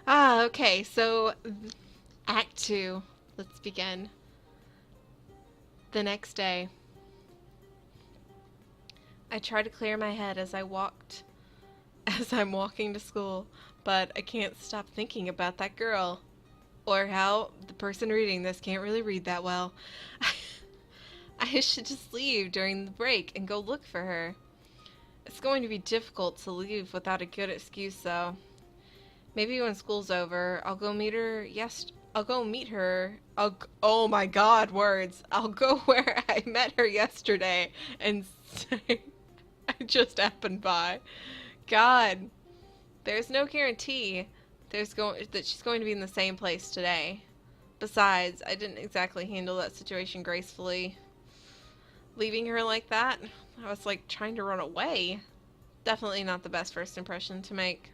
Okay, so Act 2. Let's begin. The next day, I try to clear my head as I'm walking to school, but I can't stop thinking about that girl. Or how the person reading this can't really read that well. I should just leave during the break and go look for her. It's going to be difficult to leave without a good excuse, though. Maybe when school's over, I'll go meet her. Yes, I'll go meet her. Oh my God, words! I'll go where I met her yesterday and say I just happened by. God, there's no guarantee that she's going to be in the same place today. Besides, I didn't exactly handle that situation gracefully. Leaving her like that, I was like trying to run away. Definitely not the best first impression to make.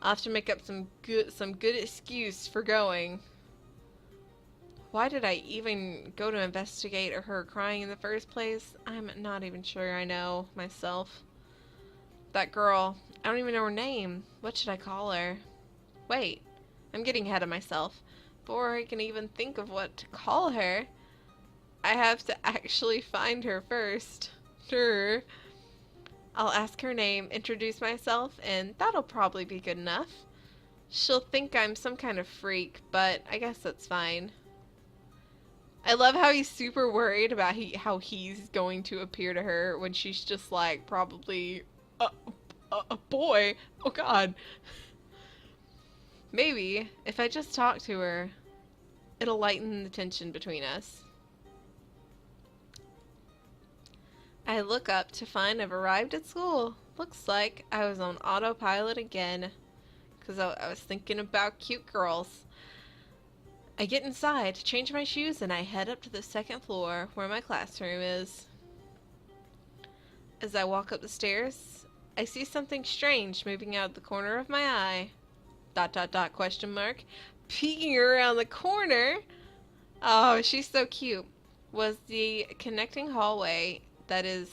I'll have to make up some good excuse for going. Why did I even go to investigate her crying in the first place? I'm not even sure I know myself. That girl, I don't even know her name. What should I call her? Wait, I'm getting ahead of myself. Before I can even think of what to call her, I have to actually find her first. Sure. I'll ask her name, introduce myself, and that'll probably be good enough. She'll think I'm some kind of freak, but I guess that's fine. I love how he's super worried about how he's going to appear to her when she's just like probably a boy. Oh God. Maybe if I just talk to her, it'll lighten the tension between us. I look up to find I've arrived at school. Looks like I was on autopilot again, because I was thinking about cute girls. I get inside, change my shoes, and I head up to the second floor where my classroom is. As I walk up the stairs, I see something strange moving out of the corner of my eye. Dot dot dot question mark. Peeking around the corner. Oh, she's so cute. Was the connecting hallway that is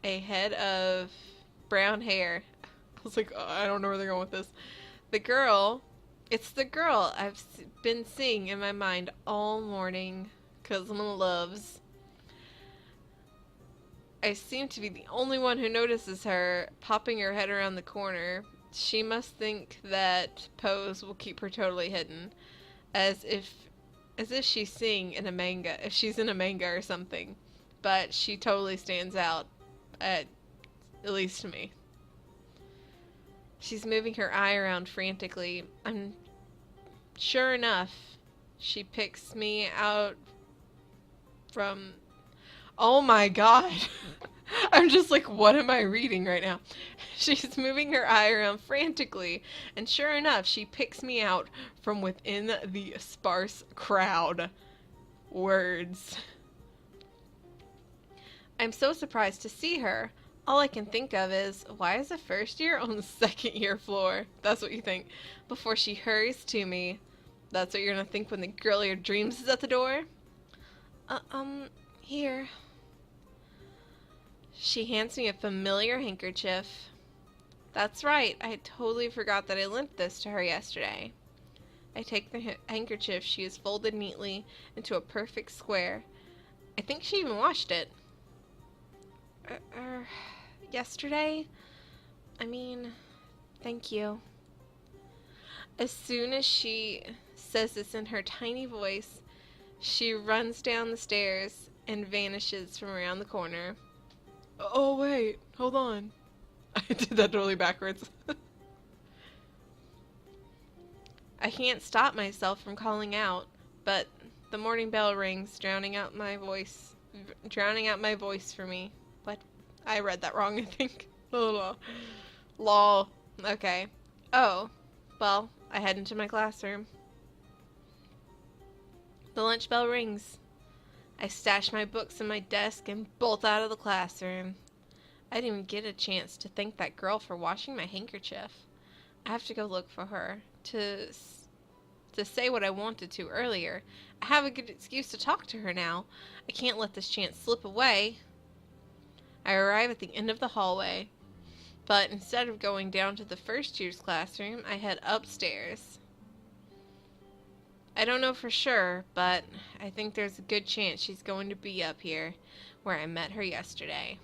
a head of brown hair. I was like, oh, I don't know where they're going with this. The girl, it's the girl I've been seeing in my mind all morning because I'm in loves. I seem to be the only one who notices her popping her head around the corner. She must think that pose will keep her totally hidden, as if she's seeing in a manga, if she's in a manga or something. But she totally stands out, at least to me. She's moving her eye around frantically. Sure enough, she picks me out from. Oh my God. I'm just like, what am I reading right now? She's moving her eye around frantically, and sure enough, she picks me out from within the sparse crowd. Words. I'm so surprised to see her. All I can think of is, why is a first year on the second year floor? That's what you think. Before she hurries to me. That's what you're gonna think when the girl of your dreams is at the door? Here. She hands me a familiar handkerchief. That's right, I totally forgot that I lent this to her yesterday. I take the handkerchief she has folded neatly into a perfect square. I think she even washed it. Yesterday? I mean, thank you. As soon as she says this in her tiny voice, she runs down the stairs and vanishes from around the corner. Oh, wait, hold on. I did that totally backwards. I can't stop myself from calling out, but the morning bell rings, drowning out my voice for me. What? I read that wrong, I think. Lol. Okay. Oh, well, I head into my classroom. The lunch bell rings. I stash my books in my desk and bolt out of the classroom. I didn't even get a chance to thank that girl for washing my handkerchief. I have to go look for her to say what I wanted to earlier. I have a good excuse to talk to her now. I can't let this chance slip away. I arrive at the end of the hallway. But instead of going down to the first year's classroom, I head upstairs. I don't know for sure, but I think there's a good chance she's going to be up here, where I met her yesterday.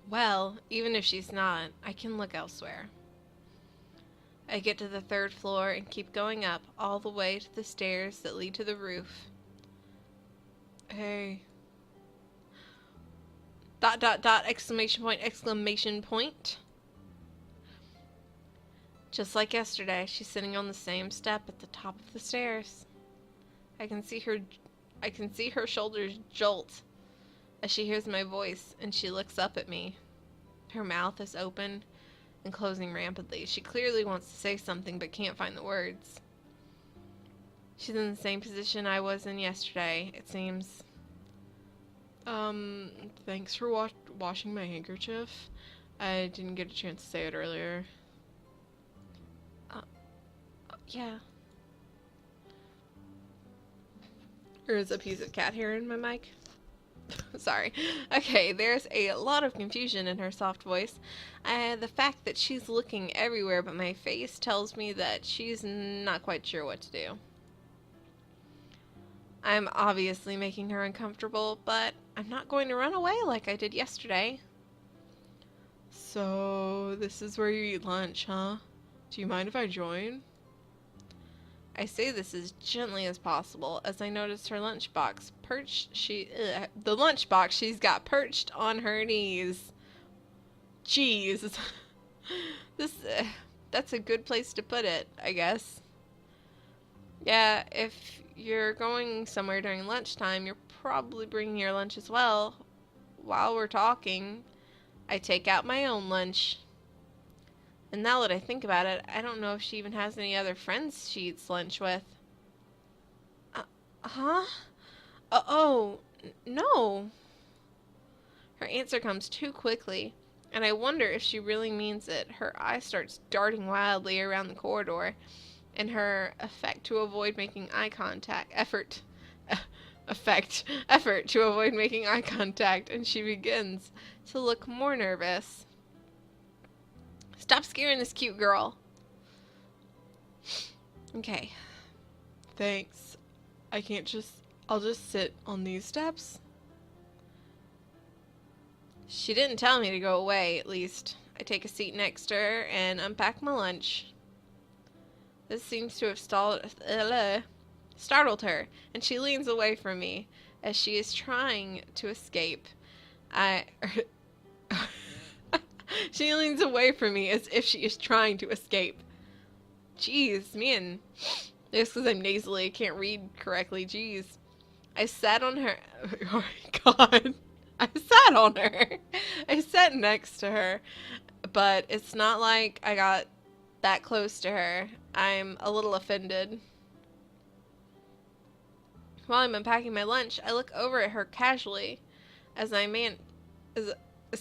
Well, even if she's not, I can look elsewhere. I get to the third floor and keep going up all the way to the stairs that lead to the roof. Hey. ... exclamation point, exclamation point. Just like yesterday, she's sitting on the same step at the top of the stairs. I can see her shoulders jolt as she hears my voice, and she looks up at me. Her mouth is open and closing rapidly. She clearly wants to say something but can't find the words. She's in the same position I was in yesterday, it seems. Thanks for washing my handkerchief. I didn't get a chance to say it earlier. Yeah. There's a piece of cat hair in my mic. Sorry. Okay, there's a lot of confusion in her soft voice. The fact that she's looking everywhere but my face tells me that she's not quite sure what to do. I'm obviously making her uncomfortable, but I'm not going to run away like I did yesterday. So, this is where you eat lunch, huh? Do you mind if I join? I say this as gently as possible as I notice her lunchbox the lunchbox she's got perched on her knees. Jeez. That's a good place to put it, I guess. Yeah, if you're going somewhere during lunchtime, you're probably bringing your lunch as well. While we're talking, I take out my own lunch. And now that I think about it, I don't know if she even has any other friends she eats lunch with. Huh? No. Her answer comes too quickly, and I wonder if she really means it. Her eye starts darting wildly around the corridor, and her effort to avoid making eye contact, and she begins to look more nervous. Stop scaring this cute girl. Okay. Thanks. I'll just sit on these steps. She didn't tell me to go away, at least. I take a seat next to her and unpack my lunch. This seems to have startled her, and she leans away from me as she is trying to escape. She leans away from me as if she is trying to escape. Jeez, man. Just because I'm nasally, I can't read correctly. Jeez. I sat on her. Oh my god. I sat on her. I sat next to her. But it's not like I got that close to her. I'm a little offended. While I'm unpacking my lunch, I look over at her casually as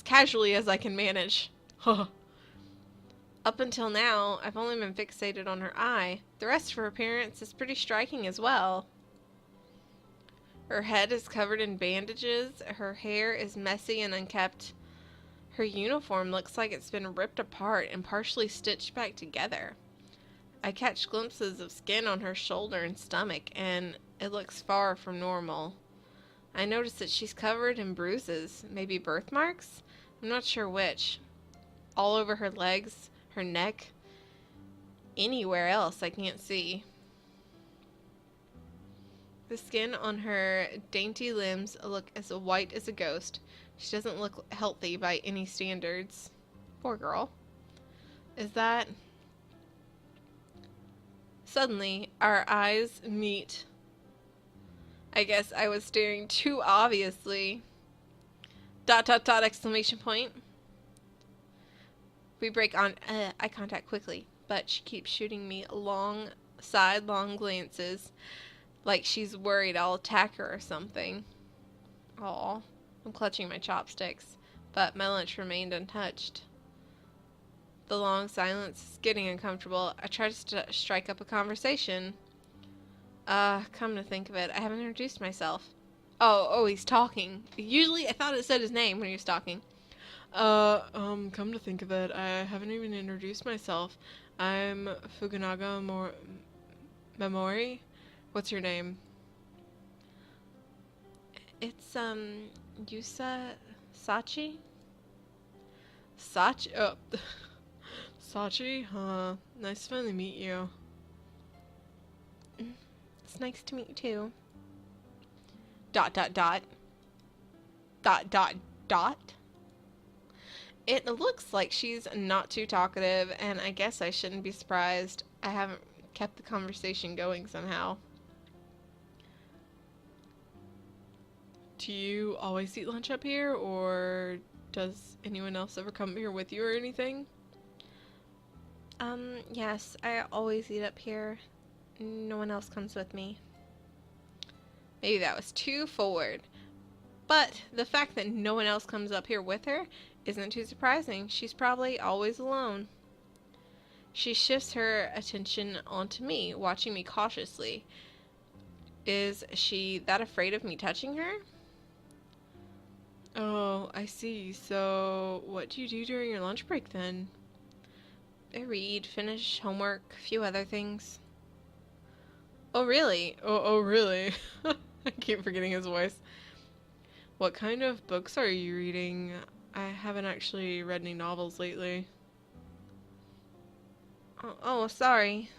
casually as I can manage. Up until now, I've only been fixated on her eye. The rest of her appearance is pretty striking as well. Her head is covered in bandages, her hair is messy and unkempt. Her uniform looks like it's been ripped apart and partially stitched back together. I catch glimpses of skin on her shoulder and stomach, and it looks far from normal. I notice that she's covered in bruises, maybe birthmarks? I'm not sure which. All over her legs, her neck, anywhere else I can't see. The skin on her dainty limbs look as white as a ghost. She doesn't look healthy by any standards. Poor girl. Is that... Suddenly, our eyes meet. I guess I was staring too obviously. ... exclamation point. We break on eye contact quickly, but she keeps shooting me sidelong glances, like she's worried I'll attack her or something. Aw, I'm clutching my chopsticks, but my lunch remained untouched. The long silence is getting uncomfortable. I try to strike up a conversation. Come to think of it, I haven't introduced myself. Oh, he's talking. Usually, I thought it said his name when he was talking. Come to think of it, I haven't even introduced myself. I'm Memori. What's your name? It's, Yusa Sachi? Sachi? Oh, Sachi? Huh. Nice to finally meet you. It's nice to meet you too. Dot, dot, dot. Dot, dot, dot. It looks like she's not too talkative, and I guess I shouldn't be surprised. I haven't kept the conversation going somehow. Do you always eat lunch up here, or does anyone else ever come here with you or anything? Yes, I always eat up here. No one else comes with me. Maybe that was too forward. But the fact that no one else comes up here with her isn't too surprising. She's probably always alone. She shifts her attention onto me, watching me cautiously. Is she that afraid of me touching her? Oh, I see. So, what do you do during your lunch break then? I read, finish homework, a few other things. Oh, really? Oh, really? I keep forgetting his voice. What kind of books are you reading? I haven't actually read any novels lately. Oh, sorry.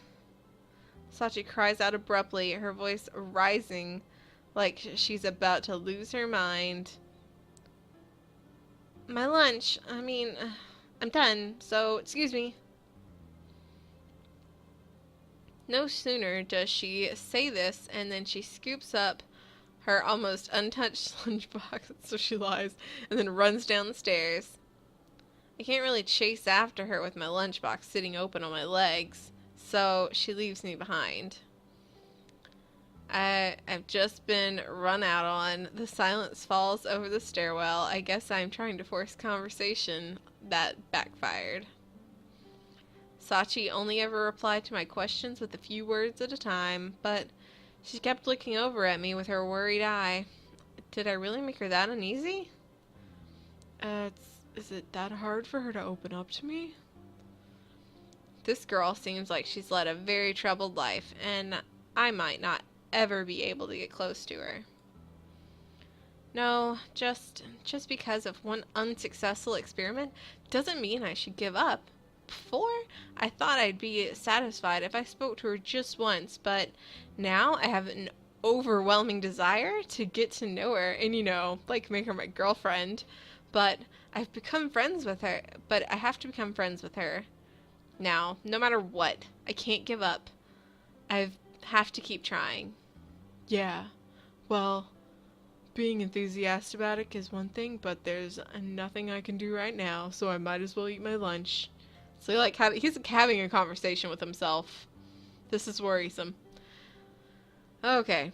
Sachi cries out abruptly, her voice rising like she's about to lose her mind. My lunch, I'm done, so excuse me. No sooner does she say this, and then she scoops up her almost untouched lunchbox, so she lies, and then runs down the stairs. I can't really chase after her with my lunchbox sitting open on my legs, so she leaves me behind. I've just been run out on. The silence falls over the stairwell. I guess I'm trying to force conversation. That backfired. Sachi only ever replied to my questions with a few words at a time, but she kept looking over at me with her worried eye. Did I really make her that uneasy? Is it that hard for her to open up to me? This girl seems like she's led a very troubled life, and I might not ever be able to get close to her. No, just because of one unsuccessful experiment doesn't mean I should give up. Before, I thought I'd be satisfied if I spoke to her just once, but now I have an overwhelming desire to get to know her and, like make her my girlfriend. But I have to become friends with her. Now, no matter what, I can't give up. I have to keep trying. Yeah, well, being enthusiastic is one thing, but there's nothing I can do right now, so I might as well eat my lunch. So he's having a conversation with himself. This is worrisome. Okay.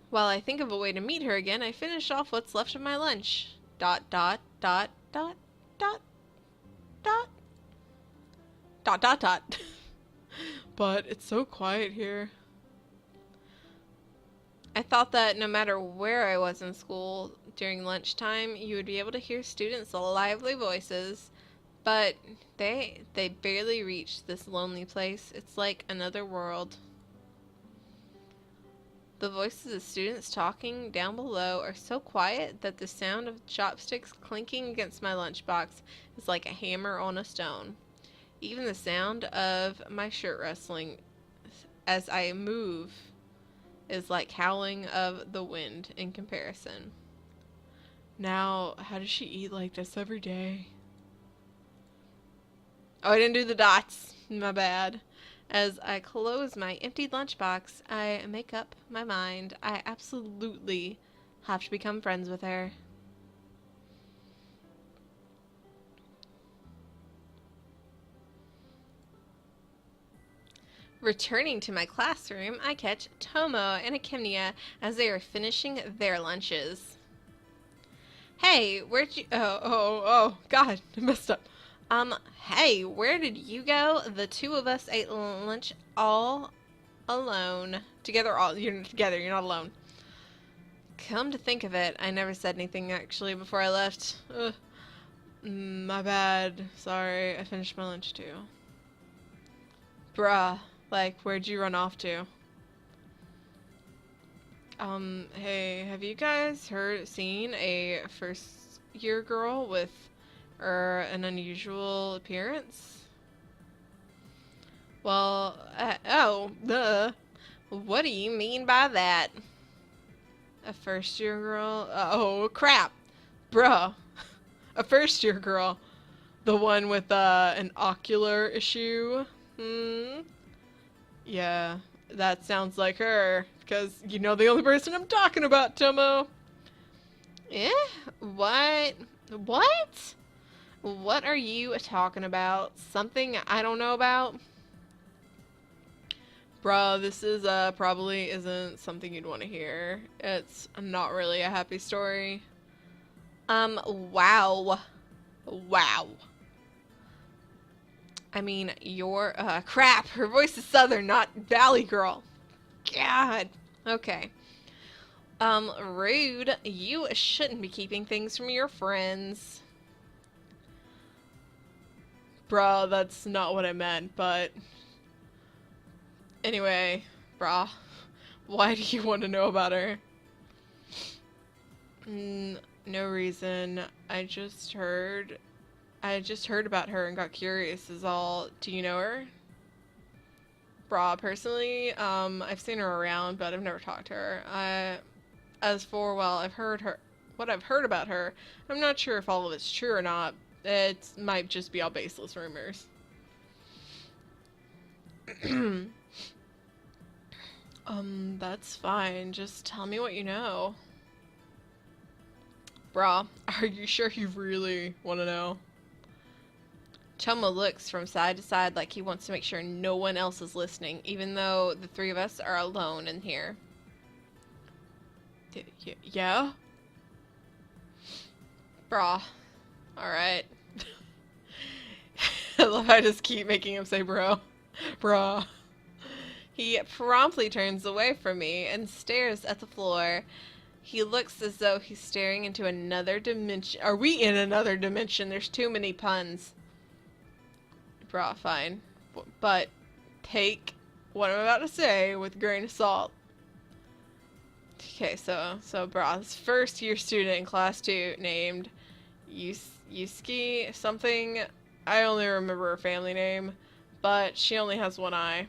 While I think of a way to meet her again, I finish off what's left of my lunch. Dot, dot, dot, dot, dot, dot. Dot, dot, dot. But it's so quiet here. I thought that no matter where I was in school during lunchtime, you would be able to hear students' lively voices, but they barely reach this lonely place. It's like another world. The voices of students talking down below are so quiet that the sound of chopsticks clinking against my lunchbox is like a hammer on a stone. Even the sound of my shirt rustling as I move is like howling of the wind in comparison. Now, how does she eat like this every day? Oh, I didn't do the dots. My bad. As I close my empty lunchbox, I make up my mind. I absolutely have to become friends with her. Returning to my classroom, I catch Tomo and Akimnia as they are finishing their lunches. Hey, where'd you... Oh, God, I messed up. Hey, where did you go? The two of us ate lunch all alone. You're together, you're not alone. Come to think of it, I never said anything actually before I left. Ugh. My bad. Sorry, I finished my lunch too. Bruh, like, where'd you run off to? Hey, have you guys seen a first year girl with, an unusual appearance? Well, what do you mean by that? A first year girl? Oh, crap! Bruh. A first year girl. The one with, an ocular issue? Yeah, that sounds like her. Because you know the only person I'm talking about, Tomo. Eh? What? What? What are you talking about? Something I don't know about? Bro, this is, probably isn't something you'd want to hear. It's not really a happy story. Wow. Wow. I mean, crap, her voice is southern, not valley girl. God. Okay. Rude. You shouldn't be keeping things from your friends. Bruh, that's not what I meant, but... Anyway, brah. Why do you want to know about her? No reason. I just heard about her and got curious is all. Do you know her? Brah, personally, I've seen her around, but I've never talked to her. Well, what I've heard about her, I'm not sure if all of it's true or not. It might just be all baseless rumors. That's fine. Just tell me what you know. Brah, are you sure you really want to know? Choma looks from side to side like he wants to make sure no one else is listening, even though the three of us are alone in here. Yeah? Brah. Alright. I just keep making him say bro. Brah. He promptly turns away from me and stares at the floor. He looks as though he's staring into another dimension. Are we in another dimension? There's too many puns. Brah, fine. But take what I'm about to say with a grain of salt. Okay, so Brah's first year student in class 2 named Yusuke something. I only remember her family name, but she only has one eye.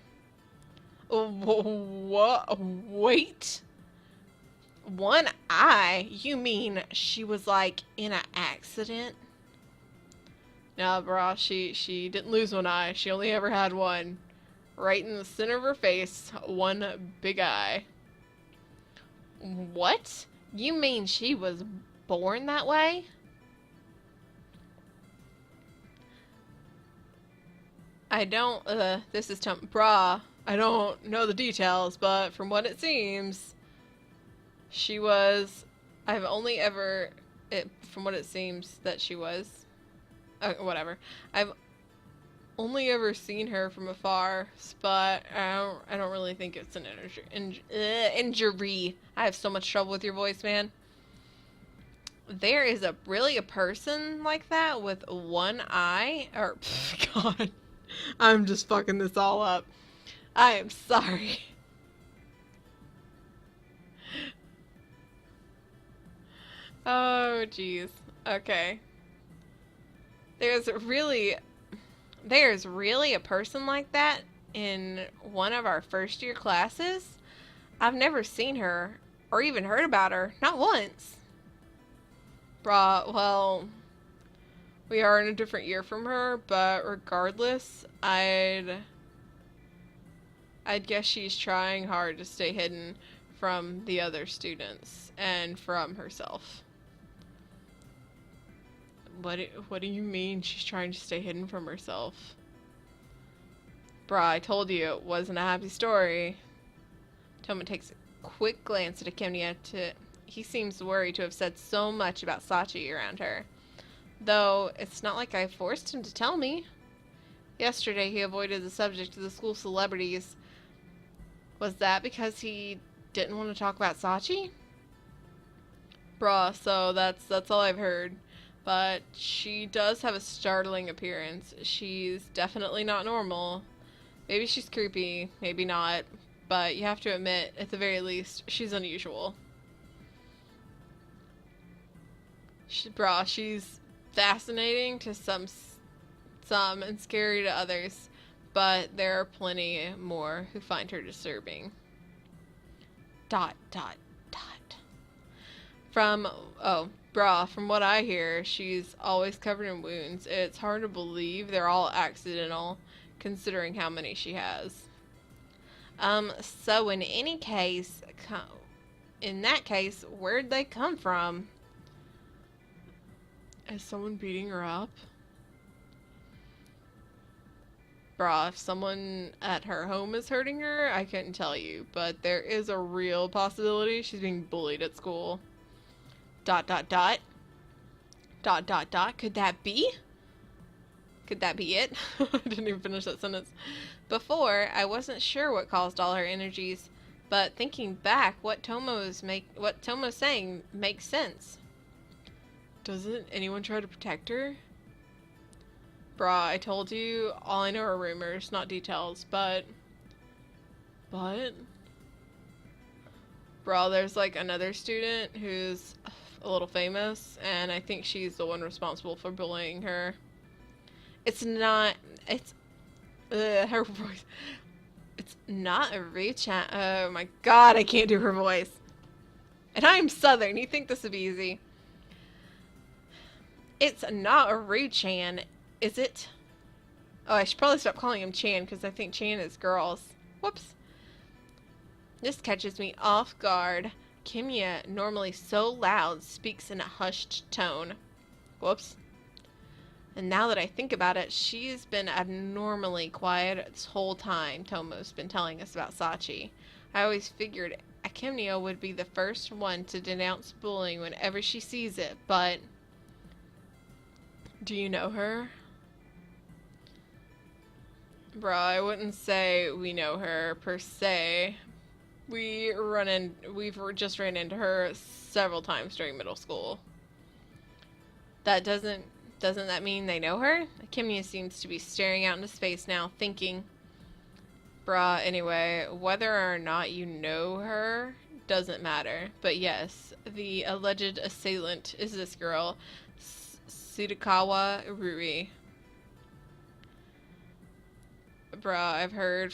What? Wait. One eye? You mean she was like in an accident? No, brah, she didn't lose one eye. She only ever had one. Right in the center of her face, one big eye. What? You mean she was born that way? I don't, this is brah, I don't know the details, but from what it seems, she was, from what it seems that she was, whatever. I've only ever seen her from afar, but I don't really think it's an injury. I have so much trouble with your voice, man. There is really a person like that with one eye, or, God, I'm just fucking this all up. I am sorry. Oh, jeez. Okay. There's really a person like that in one of our first year classes. I've never seen her or even heard about her. Not once. Bruh, well, we are in a different year from her, but regardless, I'd guess she's trying hard to stay hidden from the other students and from herself. What do you mean she's trying to stay hidden from herself? Bruh, I told you it wasn't a happy story. Toma takes a quick glance at Akemia. He seems worried to have said so much about Sachi around her. Though, it's not like I forced him to tell me. Yesterday, he avoided the subject of the school celebrities. Was that because he didn't want to talk about Sachi? Bruh, so that's all I've heard. But she does have a startling appearance. She's definitely not normal. Maybe she's creepy, maybe not. But you have to admit, at the very least, she's unusual. She's fascinating to some and scary to others. But there are plenty more who find her disturbing. Dot, dot, dot. From what I hear, she's always covered in wounds. It's hard to believe they're all accidental, considering how many she has. So in that case, where'd they come from? Is someone beating her up? If someone at her home is hurting her, I couldn't tell you, but there is a real possibility she's being bullied at school. Dot, dot, dot. Dot, dot, dot. Could that be? Could that be it? I didn't even finish that sentence. Before, I wasn't sure what caused all her energies, but thinking back, what Tomo's saying makes sense. Doesn't anyone try to protect her? I told you, all I know are rumors, not details, but... There's like another student who's a little famous, and I think she's the one responsible for bullying her. Her voice. It's not a Ri-chan. Oh my god, I can't do her voice. And I'm Southern, you think this would be easy. It's not a Ri-chan, is it? Oh, I should probably stop calling him Chan, because I think Chan is girls. Whoops. This catches me off guard. Kimya, normally so loud, speaks in a hushed tone. Whoops. And now that I think about it, she's been abnormally quiet this whole time Tomo's been telling us about Sachi. I always figured Akemnio would be the first one to denounce bullying whenever she sees it, but... Do you know her? I wouldn't say we know her per se. We've just ran into her several times during middle school. Doesn't that mean they know her? Kimya seems to be staring out into space now, thinking. Anyway, whether or not you know her doesn't matter. But yes, the alleged assailant is this girl, Tsutakawa Ruri. I've heard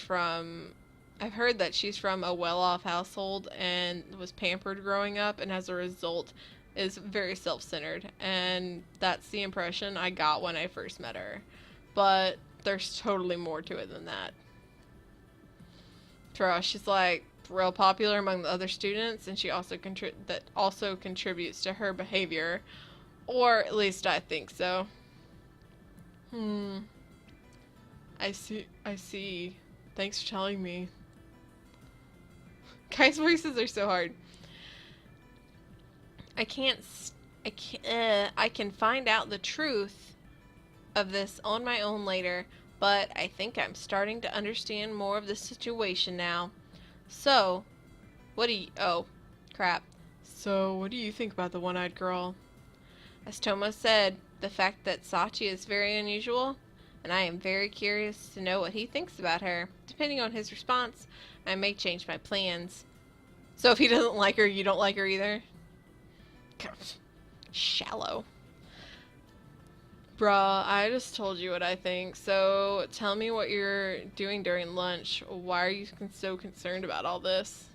that she's from a well-off household and was pampered growing up, and as a result is very self-centered, and that's the impression I got when I first met her. But there's totally more to it than that. She's like real popular among the other students, and she also contributes to her behavior, or at least I think so. I see. Thanks for telling me. Guys' voices are so hard. I can find out the truth of this on my own later, but I think I'm starting to understand more of the situation now. So, oh, crap. So, what do you think about the one-eyed girl? As Tomo said, the fact that Sachi is very unusual, and I am very curious to know what he thinks about her. Depending on his response, I may change my plans. So if he doesn't like her, you don't like her either? Shallow. I just told you what I think, so tell me what you're doing during lunch. Why are you so concerned about all this?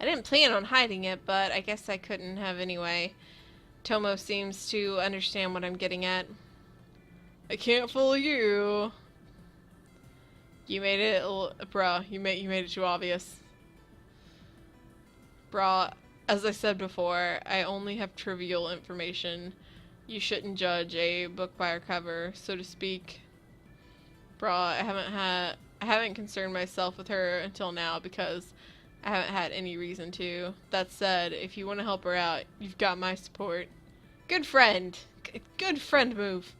I didn't plan on hiding it, but I guess I couldn't have anyway. Tomo seems to understand what I'm getting at. I can't fool you. You made it, you made it too obvious. As I said before, I only have trivial information. You shouldn't judge a book by our cover, so to speak. I haven't concerned myself with her until now because I haven't had any reason to. That said, if you want to help her out, you've got my support. Good friend. Good friend move.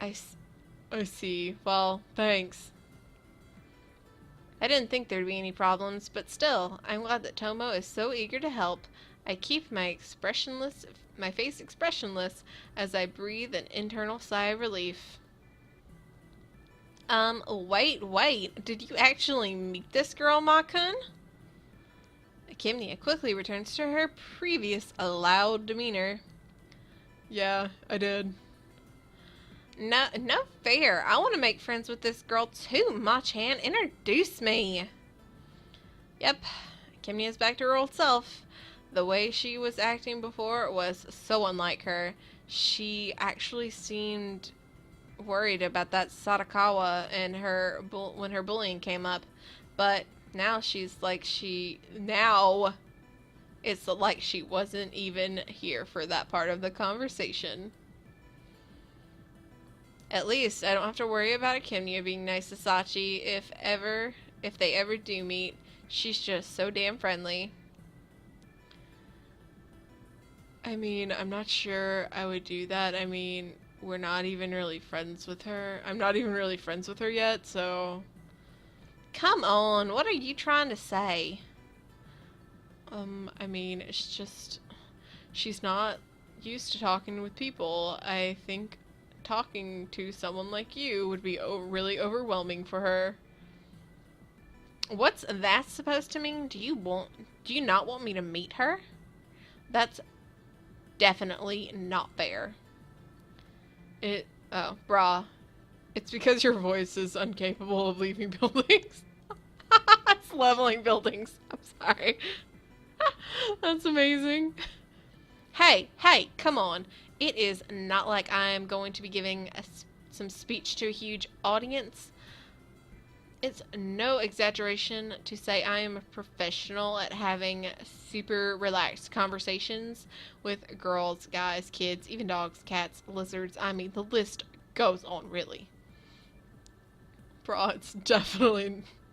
I see. Well, thanks. I didn't think there'd be any problems, but still, I'm glad that Tomo is so eager to help. I keep my face expressionless as I breathe an internal sigh of relief. Wait. Did you actually meet this girl, Ma-kun? Kimnia quickly returns to her previous loud demeanor. Yeah, I did. No fair. I want to make friends with this girl too, Ma-chan. Introduce me. Yep, Kimnia's back to her old self. The way she was acting before was so unlike her. She actually seemed worried about that Sadakawa and when her bullying came up, but now it's like she wasn't even here for that part of the conversation. At least I don't have to worry about Kimnia being nice to Sachi if they ever do meet. She's just so damn friendly. I mean, I'm not sure I would do that. I mean, we're not even really friends with her. I'm not even really friends with her yet, so... Come on, what are you trying to say? I mean, it's just... She's not used to talking with people. I think talking to someone like you would be really overwhelming for her. What's that supposed to mean? Do you not want me to meet her? That's definitely not fair. Brah. It's because your voice is incapable of leaving buildings. It's leveling buildings. I'm sorry. That's amazing. Hey, come on. It is not like I'm going to be giving some speech to a huge audience. It's no exaggeration to say I am a professional at having super relaxed conversations with girls, guys, kids, even dogs, cats, lizards. I mean, the list goes on, really. Bro, it's definitely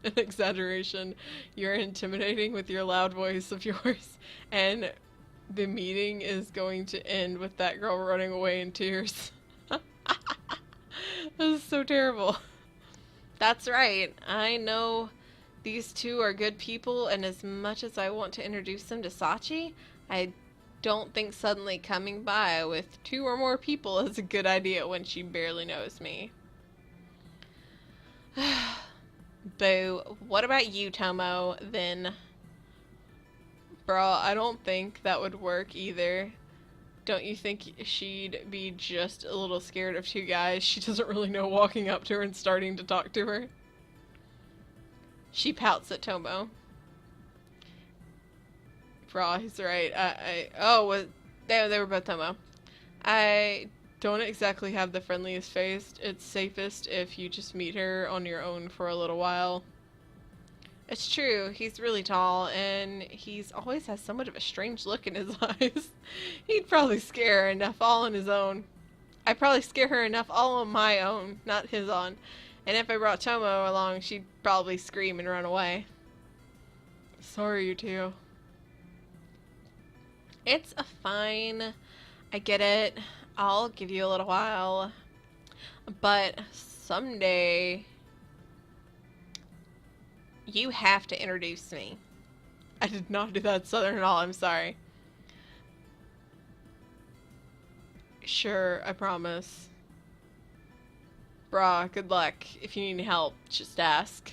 an exaggeration. You're intimidating with your loud voice of yours, and the meeting is going to end with that girl running away in tears. This is so terrible. That's right. I know these two are good people, and as much as I want to introduce them to Sachi, I don't think suddenly coming by with 2 or more people is a good idea when she barely knows me. Boo. What about you, Tomo, then? Bro, I don't think that would work either. Don't you think she'd be just a little scared of 2 guys? She doesn't really know walking up to her and starting to talk to her. She pouts at Tomo. Bro, he's right. They were both Tomo. I don't exactly have the friendliest face. It's safest if you just meet her on your own for a little while. It's true, he's really tall, and he's always has somewhat of a strange look in his eyes. He'd probably scare her enough all on his own. I'd probably scare her enough all on my own, not his on. And if I brought Tomo along, she'd probably scream and run away. Sorry, you two. It's a fine. I get it. I'll give you a little while. But someday... You have to introduce me. I did not do that Southern at all, I'm sorry. Sure, I promise. Brah, good luck. If you need help, just ask.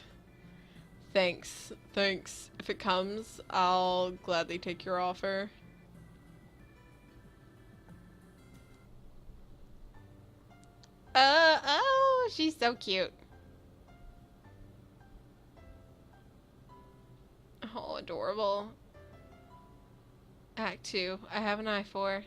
Thanks. If it comes, I'll gladly take your offer. Oh, she's so cute. Oh, adorable. Act 2. I have an eye for.